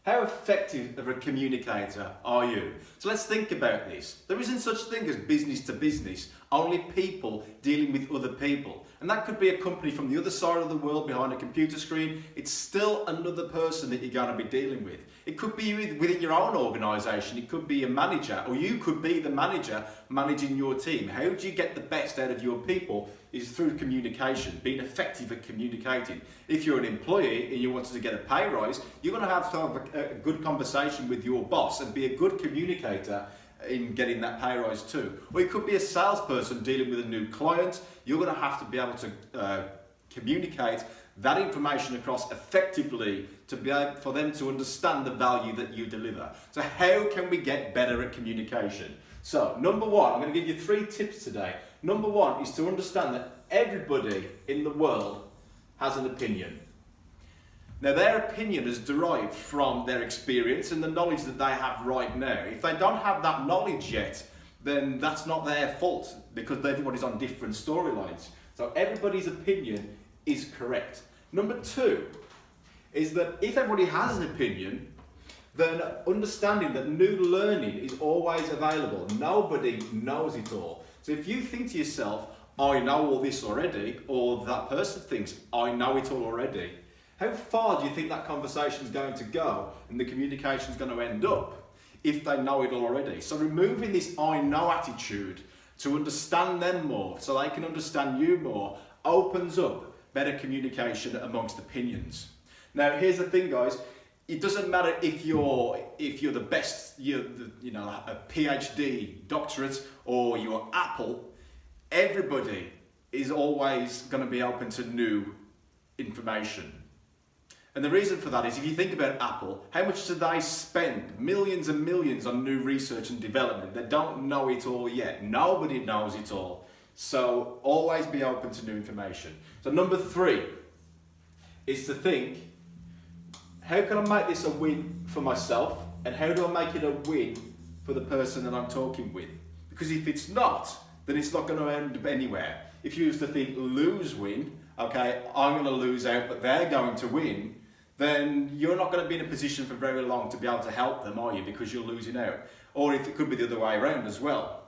How effective of a communicator are you? So let's think about this. There isn't such thing as business to business, only people dealing with other people. And that could be a company from the other side of the world behind a computer screen. It's still another person that you're going to be dealing with. It could be within your own organisation. It could be a manager, or you could be the manager managing your team. How do you get the best out of your people is through communication, being effective at communicating. If you're an employee and you wanted to get a pay rise, you're going to have a good conversation with your boss and be a good communicator in getting that pay rise too. Or you could be a salesperson dealing with a new client. You're going to have to be able to communicate that information across effectively to be able for them to understand the value that you deliver. So how can we get better at communication? So number one, I'm going to give you 3 tips today. Number one is to understand that everybody in the world has an opinion. Now their opinion is derived from their experience and the knowledge that they have right now. If they don't have that knowledge yet, then that's not their fault because everybody's on different storylines. So everybody's opinion is correct. Number 2 is that if everybody has an opinion, then understanding that new learning is always available. Nobody knows it all. So if you think to yourself, I know all this already, or that person thinks, I know it all already, how far do you think that conversation is going to go and the communication is going to end up if they know it all already? So removing this I know attitude to understand them more so they can understand you more opens up better communication amongst opinions. Now here's the thing, guys. It doesn't matter if you're the best, a PhD doctorate or you're Apple. Everybody is always going to be open to new information. And the reason for that is if you think about Apple, how much do they spend? Millions and millions on new research and development. They don't know it all yet. Nobody knows it all. So always be open to new information. So number 3 is to think, how can I make this a win for myself? And how do I make it a win for the person that I'm talking with? Because if it's not, then it's not going to end up anywhere. If you used to think lose-win, okay, I'm going to lose out, but they're going to win, then you're not going to be in a position for very long to be able to help them, are you? Because you're losing out. Or if it could be the other way around as well.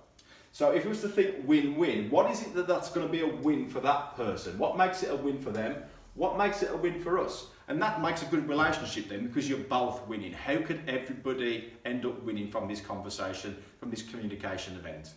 So if you was to think win-win, what is it that's going to be a win for that person? What makes it a win for them? What makes it a win for us? And that makes a good relationship then because you're both winning. How could everybody end up winning from this conversation, from this communication event?